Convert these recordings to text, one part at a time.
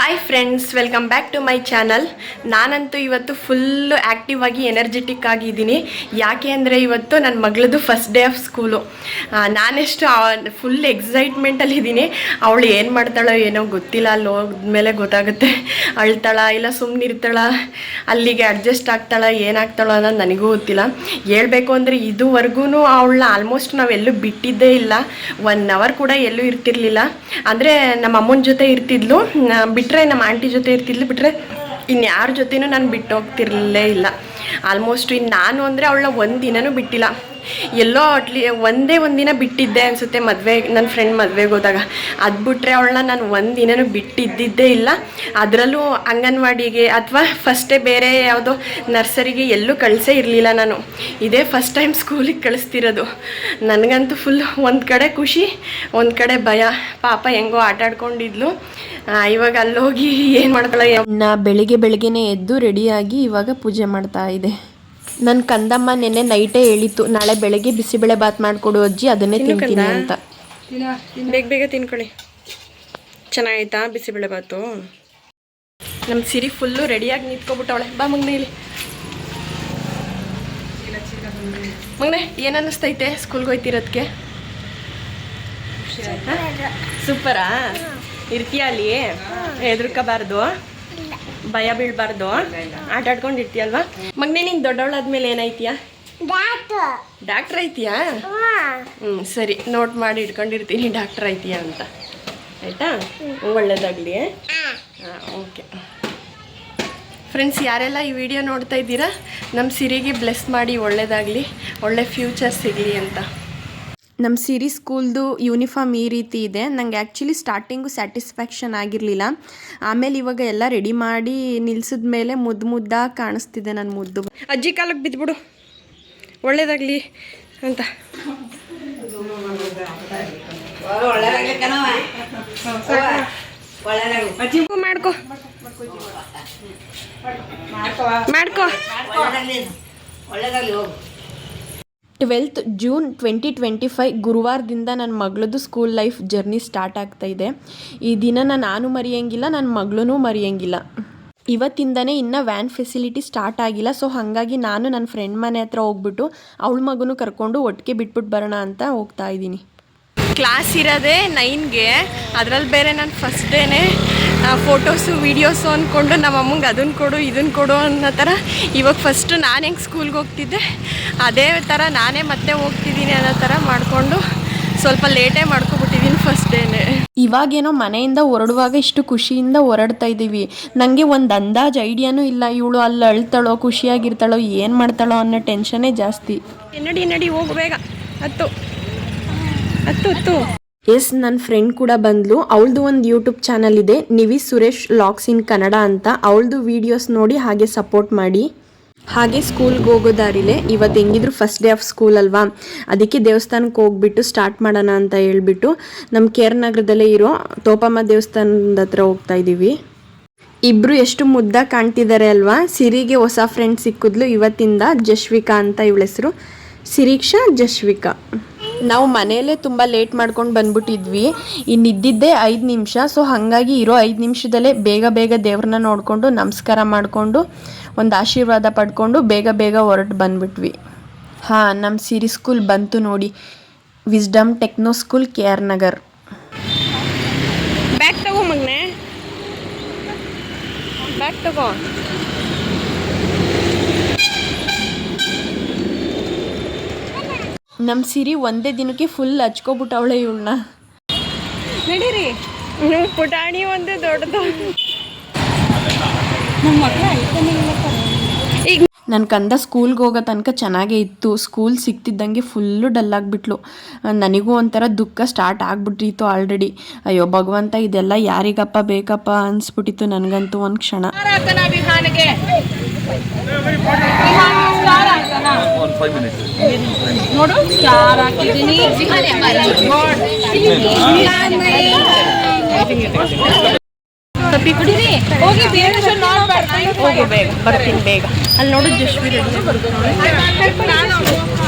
Hi friends, welcome back to my channel. ನಾನಂತೂ ಇವತ್ತು full active ಆಗಿ ಎನರ್ಜೆಟಿಕ್ ಆಗಿದ್ದೀನಿ. ಯಾಕೆ ಅಂದರೆ ಇವತ್ತು ನನ್ನ ಮಗಳದು ಫಸ್ಟ್ ಡೇ ಆಫ್ ಸ್ಕೂಲು. ನಾನೆಷ್ಟು ಫುಲ್ ಎಕ್ಸೈಟ್ಮೆಂಟಲ್ಲಿದ್ದೀನಿ. ಅವಳು ಏನು ಮಾಡ್ತಾಳೋ ಏನೋ ಗೊತ್ತಿಲ್ಲ, ಅಲ್ಲಿ ಹೋದ್ಮೇಲೆ ಗೊತ್ತಾಗುತ್ತೆ. ಅಳ್ತಾಳ ಇಲ್ಲ ಸುಮ್ಮನಿರ್ತಾಳ, ಅಲ್ಲಿಗೆ ಅಡ್ಜಸ್ಟ್ ಆಗ್ತಾಳ ಏನಾಗ್ತಾಳೋ ಅನ್ನೋದು ನನಗೂ ಗೊತ್ತಿಲ್ಲ. ಹೇಳ್ಬೇಕು ಅಂದರೆ ಇದುವರೆಗೂ ಅವಳನ್ನ ಆಲ್ಮೋಸ್ಟ್ ನಾವೆಲ್ಲೂ ಬಿಟ್ಟಿದ್ದೇ ಇಲ್ಲ. 1 hour ಕೂಡ ಎಲ್ಲೂ ಇರ್ತಿರ್ಲಿಲ್ಲ. ಅಂದರೆ ನಮ್ಮ ಅಮ್ಮನ ಜೊತೆ ಇರ್ತಿದ್ಲು, ಬಿಟ್ಟರೆ ನಮ್ಮ ಆಂಟಿ ಜೊತೆ ಇರ್ತಿದ್ಲು, ಬಿಟ್ಟರೆ ಇನ್ಯಾರ ಜೊತೆನೂ ನಾನು ಬಿಟ್ಟು ಹೋಗ್ತಿರ್ಲೇ ಇಲ್ಲ. ಆಲ್ಮೋಸ್ಟ್ ಇನ್ನು ನಾನು ಅಂದರೆ ಅವಳನ್ನ 1 ದಿನನೂ ಬಿಟ್ಟಿಲ್ಲ. ಎಲ್ಲೋ ಒಂದೇ ದಿನ ಬಿಟ್ಟಿದ್ದೆ ಅನಿಸುತ್ತೆ, ನನ್ನ ಫ್ರೆಂಡ್ ಮದುವೆಗೆ ಹೋದಾಗ. ಅದು ಬಿಟ್ಟರೆ ಅವಳನ್ನ ನಾನು 1 ದಿನನೂ ಬಿಟ್ಟಿದ್ದಿದ್ದೇ ಇಲ್ಲ. ಅದರಲ್ಲೂ ಅಂಗನವಾಡಿಗೆ ಅಥವಾ ಫಸ್ಟೇ ಬೇರೆ ಯಾವುದೋ ನರ್ಸರಿಗೆ ಎಲ್ಲೂ ಕಳಿಸೇ ಇರಲಿಲ್ಲ ನಾನು. ಇದೇ ಫಸ್ಟ್ ಟೈಮ್ ಸ್ಕೂಲಿಗೆ ಕಳಿಸ್ತಿರೋದು. ನನಗಂತೂ ಫುಲ್ ಒಂದು ಕಡೆ ಖುಷಿ, ಒಂದು ಕಡೆ ಭಯ. ಪಾಪ ಹೆಂಗೋ ಆಟ ಆಡ್ಕೊಂಡಿದ್ಲು. ಇವಾಗ ಅಲ್ಲೋಗಿ ಏನು ಮಾಡ್ಕೊಳ್ಳೋ. ಬೆಳಿಗ್ಗೆನೇ ಎದ್ದು ರೆಡಿಯಾಗಿ ಇವಾಗ ಪೂಜೆ ಮಾಡ್ತಾ ಇದೆ. ನನ್ನ ಕಂದಮ್ಮ ನೆನ್ನೆ ನೈಟೇ ಹೇಳಿತ್ತು, ನಾಳೆ ಬೆಳಗ್ಗೆ ಬಿಸಿಬೇಳೆ ಬಾತ್ ಮಾಡಿಕೊಡು ಅಜ್ಜಿ, ಅದನ್ನೇ ತಿಂತೀನಿ ಅಂತ. ಬೇಗ ತಿನ್ಕೊಳ್ಳಿ. ಚೆನ್ನಾಗಿತ್ತಾ ಬಿಸಿಬೇಳೆ ಬಾತು? ನಮ್ಮ ಸಿರಿ ಫುಲ್ಲು ರೆಡಿಯಾಗಿ ನಿಂತ್ಕೊಬಿಟ್ಟವಳೆ. ಬಾ ಮಗನೇ ಇಲ್ಲಿ. ಮಗನೇ ಏನು ಅನ್ನಿಸ್ತೈತೆ ಸ್ಕೂಲ್ಗೆ ಹೋಯ್ತಿರೋದಕ್ಕೆ? ಸೂಪರಾ? ಇರ್ತೀಯ ಅಲ್ಲಿ? ಹೆದರ್ಕೋಬಾರ್ದು, ಭಯ ಬೀಳಬಾರ್ದು, ಆಟ ಆಡ್ಕೊಂಡಿರ್ತೀಯಲ್ವಾ? ಮಗನೇ ನೀನು ದೊಡ್ಡವಳಾದ್ಮೇಲೆ ಏನಾಯ್ತೀಯಾ? ಡಾಕ್ಟ್ರ್ ಐತೀಯಾ? ಸರಿ, ನೋಟ್ ಮಾಡಿ ಇಟ್ಕೊಂಡಿರ್ತೀನಿ ಡಾಕ್ಟ್ರ್ ಐತೀಯಾ ಅಂತ. ಆಯಿತಾ? ಒಳ್ಳೇದಾಗಲಿ. ಓಕೆ ಫ್ರೆಂಡ್ಸ್, ಯಾರೆಲ್ಲ ಈ ವಿಡಿಯೋ ನೋಡ್ತಾ ಇದ್ದೀರಾ, ನಮ್ಮ ಸಿರಿಗೆ ಬ್ಲೆಸ್ ಮಾಡಿ, ಒಳ್ಳೇದಾಗಲಿ, ಒಳ್ಳೆ ಫ್ಯೂಚರ್ ಸಿಗಲಿ ಅಂತ. ನಮ್ಮ ಸಿರಿ ಸ್ಕೂಲ್ದು ಯೂನಿಫಾರ್ಮ್ ಈ ರೀತಿ ಇದೆ. ನನಗೆ ಆ್ಯಕ್ಚುಲಿ ಸ್ಟಾರ್ಟಿಂಗು ಸ್ಯಾಟಿಸ್ಫ್ಯಾಕ್ಷನ್ ಆಗಿರಲಿಲ್ಲ. ಆಮೇಲೆ ಇವಾಗ ಎಲ್ಲ ರೆಡಿ ಮಾಡಿ ನಿಲ್ಸಿದ ಮೇಲೆ ಮುದ್ದಾಗಿ ಕಾಣಿಸ್ತಿದೆ ನನ್ನ ಮುದ್ದು. ಅಜ್ಜಿ ಕಾಲಕ್ಕೆ ಬಿದ್ದುಬಿಡು, ಒಳ್ಳೇದಾಗಲಿ ಅಂತ. ಮಾಡ್ಕೋ ಮಾಡ್ಕೋ. 12th June 2025 ಗುರುವಾರದಿಂದ ನನ್ನ ಮಗಳದ್ದು ಸ್ಕೂಲ್ ಲೈಫ್ ಜರ್ನಿ ಸ್ಟಾರ್ಟ್ ಆಗ್ತಾ ಇದೆ. ಈ ದಿನ ನಾನು ಮರೆಯೋಂಗಿಲ್ಲ, ನನ್ನ ಮಗಳೂ ಮರೆಯೋಂಗಿಲ್ಲ. ಇವತ್ತಿಂದನೇ ಇನ್ನೂ ವ್ಯಾನ್ ಫೆಸಿಲಿಟಿ ಸ್ಟಾರ್ಟ್ ಆಗಿಲ್ಲ. ಸೊ ಹಾಗಾಗಿ ನಾನು ನನ್ನ ಫ್ರೆಂಡ್ ಮನೆ ಹತ್ರ ಹೋಗ್ಬಿಟ್ಟು ಅವಳ ಮಗನೂ ಕರ್ಕೊಂಡು ಒಟ್ಟಿಗೆ ಬಿಟ್ಬಿಟ್ಟು ಬರೋಣ ಅಂತ ಹೋಗ್ತಾ ಇದ್ದೀನಿ. ಕ್ಲಾಸ್ ಇರೋದೇ 9ಗೆ, ಅದರಲ್ಲಿ ಬೇರೆ ನಾನು ಫಸ್ಟ್ ಡೇನೇ ಫೋಟೋಸು ವೀಡಿಯೋಸು ಅಂದ್ಕೊಂಡು ನಮ್ಮ ಅಮ್ಮಂಗೆ ಅದನ್ನು ಕೊಡು ಇದನ್ನು ಕೊಡು ಅನ್ನೋ ಥರ. ಇವಾಗ ಫಸ್ಟು ನಾನು ಹೆಂಗೆ ಸ್ಕೂಲ್ಗೆ ಹೋಗ್ತಿದ್ದೆ ಅದೇ ಥರ ನಾನೇ ಮತ್ತೆ ಹೋಗ್ತಿದ್ದೀನಿ ಅನ್ನೋ ಥರ ಮಾಡಿಕೊಂಡು ಸ್ವಲ್ಪ ಲೇಟೇ ಮಾಡ್ಕೊಬಿಟ್ಟಿದ್ದೀನಿ ಫಸ್ಟ್ ಡೇನೇ. ಇವಾಗೇನೋ ಮನೆಯಿಂದ ಹೊರಡುವಾಗ ಇಷ್ಟು ಖುಷಿಯಿಂದ ಹೊರಡ್ತಾ ಇದ್ದೀವಿ. ನನಗೆ ಒಂದು ಅಂದಾಜು ಐಡಿಯಾನೂ ಇಲ್ಲ, ಇವಳು ಅಲ್ಲಿ ಅಳ್ತಾಳೋ ಖುಷಿಯಾಗಿರ್ತಾಳೋ ಏನು ಮಾಡ್ತಾಳೋ ಅನ್ನೋ ಟೆನ್ಷನ್ನೇ ಜಾಸ್ತಿ. ನಡಿ ಹೋಗಬೇಗ, ಹತ್ತು. ಎಸ್, ನನ್ನ ಫ್ರೆಂಡ್ ಕೂಡ ಬಂದ್ಲು. ಅವಳದು ಒಂದು ಯೂಟ್ಯೂಬ್ ಚಾನಲ್ ಇದೆ, ನಿವಿ ಸುರೇಶ್ ಲಾಗ್ಸ್ ಇನ್ ಕನ್ನಡ ಅಂತ. ಅವಳದು ವೀಡಿಯೋಸ್ ನೋಡಿ ಹಾಗೆ ಸಪೋರ್ಟ್ ಮಾಡಿ. ಹಾಗೆ ಸ್ಕೂಲ್ಗೆ ಹೋಗೋ ದಾರಿಲೇ ಇವತ್ತು ಹೆಂಗಿದ್ರು ಫಸ್ಟ್ ಡೇ ಆಫ್ ಸ್ಕೂಲ್ ಅಲ್ವಾ, ಅದಕ್ಕೆ ದೇವಸ್ಥಾನಕ್ಕೆ ಹೋಗ್ಬಿಟ್ಟು ಸ್ಟಾರ್ಟ್ ಮಾಡೋಣ ಅಂತ ಹೇಳ್ಬಿಟ್ಟು ನಮ್ಮ ಕೇರ್ ನಗರದಲ್ಲೇ ಇರೋ ತೋಪಮ್ಮ ದೇವಸ್ಥಾನದ ಹತ್ರ ಹೋಗ್ತಾ ಇದ್ದೀವಿ. ಇಬ್ಬರು ಎಷ್ಟು ಮುದ್ದಾಗಿ ಕಾಣ್ತಿದ್ದಾರೆ ಅಲ್ವಾ. ಸಿರಿಗೆ ಹೊಸ ಫ್ರೆಂಡ್ ಸಿಕ್ಕಿದ್ಲು ಇವತ್ತಿಂದ, ಜಶ್ವಿಕಾ ಅಂತ ಇವಳ ಹೆಸರು. ಸಿರೀಕ್ಷಾ, ಜಶ್ವಿಕಾ. ನಾವು ಮನೆಯಲ್ಲೇ ತುಂಬ ಲೇಟ್ ಮಾಡ್ಕೊಂಡು ಬಂದ್ಬಿಟ್ಟಿದ್ವಿ. ಇನ್ನಿದ್ದಿದ್ದೇ 5 ನಿಮಿಷ. ಸೊ ಹಾಗಾಗಿ ಇರೋ 5 ನಿಮಿಷದಲ್ಲೇ ಬೇಗ ದೇವ್ರನ್ನ ನೋಡಿಕೊಂಡು ನಮಸ್ಕಾರ ಮಾಡಿಕೊಂಡು ಒಂದು ಆಶೀರ್ವಾದ ಪಡ್ಕೊಂಡು ಬೇಗ ಹೊರಟು ಬಂದ್ಬಿಟ್ವಿ. ನಮ್ಮ ಸಿರಿ ಸ್ಕೂಲ್ ಬಂತು ನೋಡಿ, wisdom techno school, KR Nagar. Bag ತಗೋ ಮಗನೇ, ಬ್ಯಾಗ್ ತಗೋ. ನಮ್ಮ ಸಿರಿ ಒಂದೇ ದಿನಕ್ಕೆ ಫುಲ್ ಹಚ್ಕೊಬಿಟ್ಟವಳೆ ಇವಳನ್ನ. ನಡೀರಿ, ಪುಟಾಣಿ ಒಂದೇ ದೊಡ್ಡದು. ಈಗ ನನ್ನ ಕಂದ ಸ್ಕೂಲ್ಗೆ ಹೋಗೋ ತನಕ ಚೆನ್ನಾಗೇ ಇತ್ತು. ಸ್ಕೂಲ್ ಸಿಕ್ತಿದ್ದಂಗೆ ಫುಲ್ಲು ಡಲ್ಲಾಗಿಬಿಟ್ಲು. ನನಗೂ ಒಂಥರ ದುಃಖ ಸ್ಟಾರ್ಟ್ ಆಗಿಬಿಟ್ಟಿತ್ತು ಆಲ್ರೆಡಿ. ಅಯ್ಯೋ ಭಗವಂತ, ಇದೆಲ್ಲ ಯಾರಿಗಪ್ಪ ಬೇಕಪ್ಪ ಅನಿಸ್ಬಿಟ್ಟಿತ್ತು ನನಗಂತೂ ಒಂದು ಕ್ಷಣ. ನೋಡು, ಸ್ಟಾರ್ ಹಾಕಿದ್ದೀನಿ. ಕಪ್ಪಿ ಕುಡೀರಿ, ಹೋಗಿ ಬೇಗ ಬರ್ತೀನಿ ಬೇಗ. ಅಲ್ಲಿ ನೋಡು ಜಶ್ವಿ ರೆಡಿ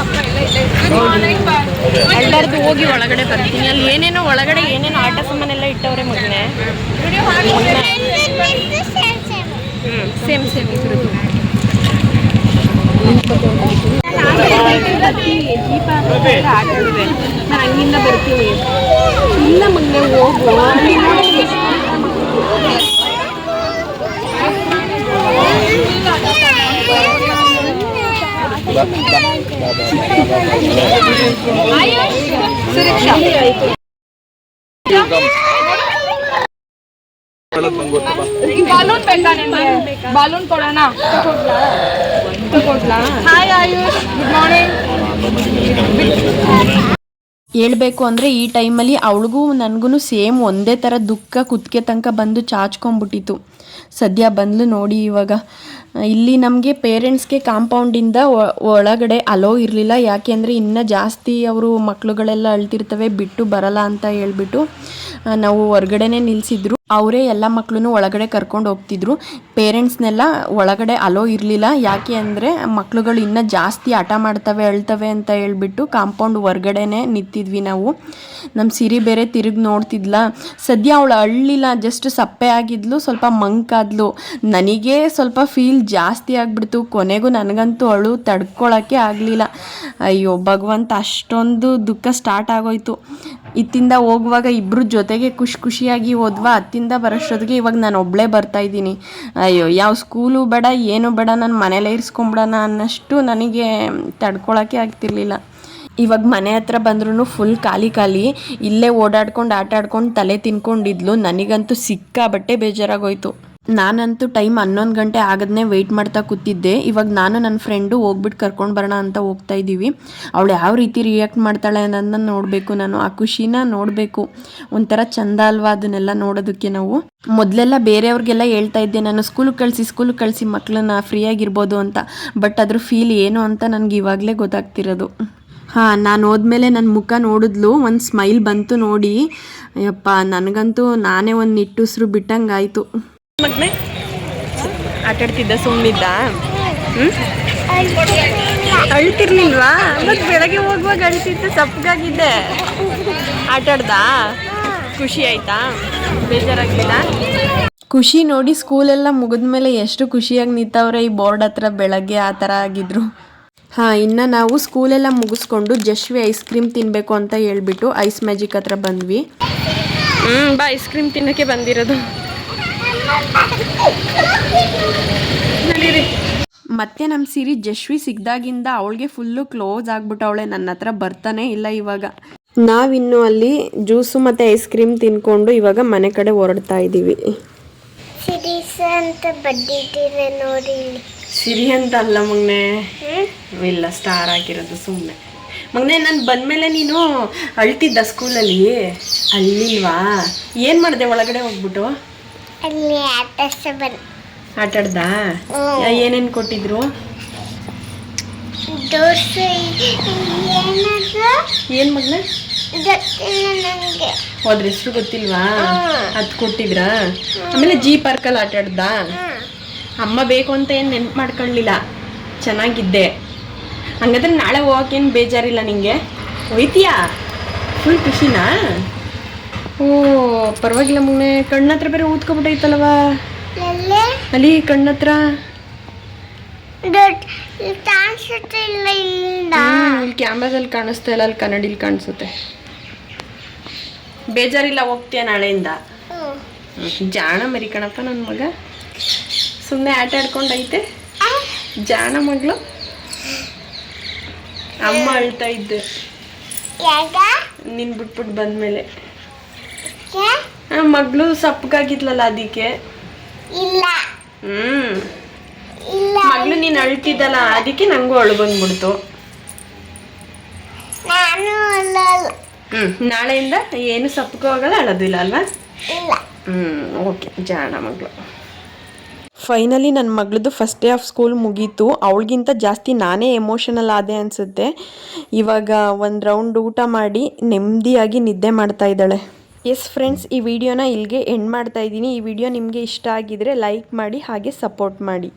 ಅಲ್ಲಾರ್ದು, ಹೋಗಿ ಒಳಗಡೆ ಬರ್ತೀನಿ. ಅಲ್ಲಿ ಏನೇನೋ ಒಳಗಡೆ ಏನೇನೋ ಆಟ ಸಾಮಾನೆಲ್ಲ ಇಟ್ಟವ್ರೆ ಮಗನೇ. ಸೇಮ್ ಇದ್ರದ್ದು. ಆಟ ಆಡಿದೆ ನಾನು ಹಂಗಿಂದ ಬರ್ತೀನಿ. ಇಲ್ಲ ಮಗನೆ ಹೋಗು. ಬಾಲೂನ್ ಬೇಕಾ ನಿಮಗೆ? ಬಾಲೂನ್ ಕೊಡೋಣ. Hi AYUSH, good morning. ಹೇಳ್ಬೇಕು ಅಂದರೆ ಈ ಟೈಮಲ್ಲಿ ಅವಳಿಗೂ ನನಗೂ ಸೇಮ್ ಒಂದೇ ಥರ ದುಃಖ ಕುತ್ತಿಗೆ ತನಕ ಬಂದು ಚಾಚ್ಕೊಂಡ್ಬಿಟ್ಟಿತ್ತು. ಸದ್ಯ ಬಂದ್ಲು ನೋಡಿ. ಇವಾಗ ಇಲ್ಲಿ ನಮಗೆ ಪೇರೆಂಟ್ಸ್ಗೆ ಕಾಂಪೌಂಡಿಂದ ಒಳಗಡೆ ಅಲೋ ಇರಲಿಲ್ಲ. ಯಾಕೆ ಅಂದರೆ ಇನ್ನೂ ಜಾಸ್ತಿ ಅವರು ಮಕ್ಕಳುಗಳೆಲ್ಲ ಅಳ್ತಿರ್ತವೆ, ಬಿಟ್ಟು ಬರಲ್ಲ ಅಂತ ಹೇಳ್ಬಿಟ್ಟು ನಾವು ಹೊರ್ಗಡೆನೇ ನಿಲ್ಲಿಸಿದ್ರು. ಅವರೇ ಎಲ್ಲ ಮಕ್ಕಳನ್ನು ಒಳಗಡೆ ಕರ್ಕೊಂಡು ಹೋಗ್ತಿದ್ರು. ಪೇರೆಂಟ್ಸ್ನೆಲ್ಲ ಒಳಗಡೆ ಅಲೋ ಇರಲಿಲ್ಲ. ಯಾಕೆ ಅಂದರೆ ಮಕ್ಕಳುಗಳು ಇನ್ನೂ ಜಾಸ್ತಿ ಹಠ ಮಾಡ್ತವೆ, ಅಳ್ತವೆ ಅಂತ ಹೇಳ್ಬಿಟ್ಟು ಕಾಂಪೌಂಡ್ ಹೊರ್ಗಡೆನೇ ನಿಂತಿದ್ವಿ ನಾವು. ನಮ್ಮ ಸಿರಿ ಬೇರೆ ತಿರುಗಿ ನೋಡ್ತಿದ್ಲ. ಸದ್ಯ ಅವಳು ಅಳ್ಳಿಲ್ಲ, ಜಸ್ಟ್ ಸಪ್ಪೆ ಆಗಿದ್ಲು, ಸ್ವಲ್ಪ ಮಂಕಾದ್ಲು. ನನಗೆ ಸ್ವಲ್ಪ ಫೀಲ್ ಜಾಸ್ತಿ ಆಗಿಬಿಡ್ತು. ಕೊನೆಗೂ ನನಗಂತೂ ಅಳು ತಡ್ಕೊಳಕ್ಕೆ ಆಗಲಿಲ್ಲ. ಅಯ್ಯೋ ಭಗವಂತ, ಅಷ್ಟೊಂದು ದುಃಖ ಸ್ಟಾರ್ಟ್ ಆಗೋಯ್ತು. ಇತ್ತಿಂದ ಹೋಗುವಾಗ ಇಬ್ಬರು ಜೊತೆಗೆ ಖುಷಿಯಾಗಿ ಹೋದ್ವಾ. ಹತ್ತಿಂದ ಬರೋಷ್ಟೊತ್ತಿಗೆ ಇವಾಗ ನಾನು ಒಬ್ಬಳೇ ಬರ್ತಾಯಿದ್ದೀನಿ. ಅಯ್ಯೋ ಯಾವ ಸ್ಕೂಲು ಬೇಡ, ಏನು ಬೇಡ, ನಾನು ಮನೇಲೇ ಇರಿಸ್ಕೊಂಬಿಡೋಣ ಅನ್ನಷ್ಟು ನನಗೆ ತಡ್ಕೊಳಕ್ಕೆ ಆಗ್ತಿರ್ಲಿಲ್ಲ. ಇವಾಗ ಮನೆ ಹತ್ರ ಬಂದ್ರೂ ಫುಲ್ ಖಾಲಿ. ಇಲ್ಲೇ ಓಡಾಡ್ಕೊಂಡು ಆಟ ಆಡ್ಕೊಂಡು ತಲೆ ತಿನ್ಕೊಂಡಿದ್ಲು. ನನಗಂತೂ ಸಿಕ್ಕಾಬಟ್ಟೆ ಬೇಜಾರಾಗೋಯ್ತು. ನಾನಂತೂ ಟೈಮ್ 11 ಗಂಟೆ ಆಗದನ್ನೇ ವೆಯ್ಟ್ ಮಾಡ್ತಾ ಕೂತಿದ್ದೆ. ಇವಾಗ ನಾನು ನನ್ನ ಫ್ರೆಂಡು ಹೋಗ್ಬಿಟ್ಟು ಕರ್ಕೊಂಡು ಬರೋಣ ಅಂತ ಹೋಗ್ತಾ ಇದ್ದೀವಿ. ಅವಳು ಯಾವ ರೀತಿ ರಿಯಾಕ್ಟ್ ಮಾಡ್ತಾಳೆ ಅನ್ನೋದನ್ನ ನೋಡಬೇಕು. ನಾನು ಆ ಖುಷಿನ ನೋಡಬೇಕು. ಒಂಥರ ಚಂದ ಅಲ್ವಾ ಅದನ್ನೆಲ್ಲ ನೋಡೋದಕ್ಕೆ. ನಾವು ಮೊದಲೆಲ್ಲ ಬೇರೆಯವ್ರಿಗೆಲ್ಲ ಹೇಳ್ತಾ ಇದ್ದೆ, ನಾನು ಸ್ಕೂಲಿಗೆ ಕಳಿಸಿ ಮಕ್ಕಳನ್ನ ಫ್ರೀಯಾಗಿರ್ಬೋದು ಅಂತ. ಬಟ್ ಅದ್ರ ಫೀಲ್ ಏನು ಅಂತ ನನಗೆ ಇವಾಗಲೇ ಗೊತ್ತಾಗ್ತಿರೋದು. ನಾನು ಹೋದ್ಮೇಲೆ ನನ್ನ ಮುಖ ನೋಡಿದ್ಲು, ಒಂದು ಸ್ಮೈಲ್ ಬಂತು ನೋಡಿ. ಅಯ್ಯಪ್ಪ, ನನಗಂತೂ ನಾನೇ ಒಂದು ನಿಟ್ಟುಸಿರು ಬಿಟ್ಟಂಗಾಯಿತು. ಮಗನೇ ಆಟಾಡ್ತಿದ್ದ, ಸುಮ್ಮನಿದ್ದ? ಅಳ್ತಿರ್ಲಿಲ್ವಾ? ಮತ್ತು ಬೆಳಗ್ಗೆ ಹೋಗುವಾಗ ಅಳ್ತಿದ್ದೆ, ಸಪ್ಪಗಾಗಿದ್ದೆ. ಆಟಾಡ್ದ? ಖುಷಿ ಆಯ್ತಾ? ಬೇಜಾರಾಗಲಿಲ್ಲ? ಖುಷಿ ನೋಡಿ ಸ್ಕೂಲೆಲ್ಲ ಮುಗಿದ್ಮೇಲೆ ಎಷ್ಟು ಖುಷಿಯಾಗಿ ನಿಂತವ್ರೆ ಈ ಬೋರ್ಡ್ ಹತ್ರ. ಬೆಳಗ್ಗೆ ಆ ಥರ ಆಗಿದ್ರು. ಇನ್ನು ನಾವು ಸ್ಕೂಲೆಲ್ಲ ಮುಗಿಸ್ಕೊಂಡು ಜಶ್ವಿ ಐಸ್ ಕ್ರೀಮ್ ತಿನ್ನಬೇಕು ಅಂತ ಹೇಳ್ಬಿಟ್ಟು ಐಸ್ ಮ್ಯಾಜಿಕ್ ಹತ್ರ ಬಂದ್ವಿ. ಬಾ, ಐಸ್ ಕ್ರೀಮ್ ತಿನ್ನೋಕ್ಕೆ ಬಂದಿರೋದು. ಮತ್ತೆ ನಮ್ಮ ಸಿರಿ ಜಶ್ವಿ ಸಿಗ್ದಾಗಿಂದ ಅವಳಿಗೆ ಫುಲ್ಲು ಕ್ಲೋಸ್ ಆಗ್ಬಿಟ್ಟವಳೆ. ನನ್ನ ಹತ್ರ ಬರ್ತಾನೆ ಇಲ್ಲ ಇವಾಗ. ನಾವಿನ್ನು ಅಲ್ಲಿ ಜ್ಯೂಸು ಮತ್ತು ಐಸ್ ಕ್ರೀಮ್ ತಿನ್ಕೊಂಡು ಇವಾಗ ಮನೆ ಕಡೆ ಹೊರಡ್ತಾ ಇದ್ದೀವಿ. ಸಿರಿ ಅಂತ ಅಲ್ಲ ಮಗನೆ, ಇಲ್ಲ ಸ್ಟಾರ್ ಆಗಿರೋದು ಸುಮ್ಮನೆ. ಮಗನೆ, ನಾನು ಬಂದಮೇಲೆ ನೀನು ಅಳ್ತಿದ್ದ ಸ್ಕೂಲಲ್ಲಿ? ಅಲ್ಲಿಲ್ವಾ? ಏನು ಮಾಡಿದೆ ಒಳಗಡೆ ಹೋಗ್ಬಿಟ್ಟು? ಆಟಾಡ್ದ? ಏನೇನು ಕೊಟ್ಟಿದ್ರು? ಏನು ಮಗನೆ? ಹೋದ್ರ ಹೆಸರು ಗೊತ್ತಿಲ್ವಾ? ಅದು ಕೊಟ್ಟಿದ್ರಾ? ಆಮೇಲೆ ಜಿ ಪಾರ್ಕಲ್ಲಿ ಆಟಾಡ್ದ? ಅಮ್ಮ ಬೇಕು ಅಂತ ಏನು ನೆನ್ಪು ಮಾಡ್ಕೊಳ್ಳಿಲ್ಲ, ಚೆನ್ನಾಗಿದ್ದೆ. ಹಂಗಾದ್ರೆ ನಾಳೆ ಹೋಗೋಕ್ಕೇನು ಬೇಜಾರಿಲ್ಲ ನಿಂಗೆ? ಹೋಯ್ತೀಯಾ? ಫುಲ್ ಖುಷಿನಾ? ಓ ಪರವಾಗಿಲ್ಲ ಮಗನೆ. ಕಣ್ಣತ್ರ ಬೇರೆ ಊದ್ಕೊಬಿಟ್ಟೈತಲ್ವ ಅಲ್ಲಿ ಕಣ್ಣತ್ರ. ಇಲ್ಲಿ ಕ್ಯಾಮ್ರಾದಲ್ಲಿ ಕಾಣಿಸ್ತಾ ಇಲ್ಲ, ಅಲ್ಲಿ ಕನ್ನಡಿಲಿ ಕಾಣಿಸುತ್ತೆ. ಬೇಜಾರಿಲ್ಲ, ಹೋಗ್ತೀಯ ನಾಳೆಯಿಂದ? ಜಾಣ ಮರಿ ಕಣಪ್ಪ ನನ್ನ ಮಗ, ಸುಮ್ಮನೆ ಆಟ ಆಡ್ಕೊಂಡೈತೆ. ಜಾಣ ಮಗಳು. ಅಮ್ಮ ಅಳ್ತಾ ಇದ್ದೆ ನಿನ್ ಬಿಟ್ಬಿಟ್ಟು ಬಂದ್ಮೇಲೆ. ಮಗಳು ಸಪ್ಪಗಾಗಿದ್ಲಲ್ಲ ಅದಕ್ಕೆ. ಮಗಳು ನೀನು ಅಳ್ತಿದ್ದಲ್ಲ ಅದಕ್ಕೆ ನಂಗೂ ಅಳು ಬಂದ್ಬಿಡ್ತು. ನಾಳೆಯಿಂದ ಏನು ಸಪ್ಪಗೂ ಹೋಗಲ್ಲ, ಅಳೋದಿಲ್ಲ ಅಲ್ವಾ? ಓಕೆ, ಜಾಣ ಮಗಳು. ಫೈನಲಿ ನನ್ನ ಮಗಳದ್ದು ಫಸ್ಟ್ ಡೇ ಆಫ್ ಸ್ಕೂಲ್ ಮುಗೀತು. ಅವಳಿಗಿಂತ ಜಾಸ್ತಿ ನಾನೇ ಎಮೋಷನಲ್ ಆದೆ ಅನಿಸುತ್ತೆ. ಇವಾಗ ಒಂದು ರೌಂಡ್ ಊಟ ಮಾಡಿ ನೆಮ್ಮದಿಯಾಗಿ ನಿದ್ದೆ ಮಾಡ್ತಾ ಇದ್ದಾಳೆ. ಎಸ್ ಫ್ರೆಂಡ್ಸ್, ಈ ವಿಡಿಯೋನ ಇಲ್ಲಿಗೆ ಎಂಡ್ ಮಾಡ್ತಾ ಇದ್ದೀನಿ. ಈ ವಿಡಿಯೋ ನಿಮಗೆ ಇಷ್ಟ ಆಗಿದ್ರೆ ಲೈಕ್ ಮಾಡಿ, ಹಾಗೆ ಸಪೋರ್ಟ್ ಮಾಡಿ.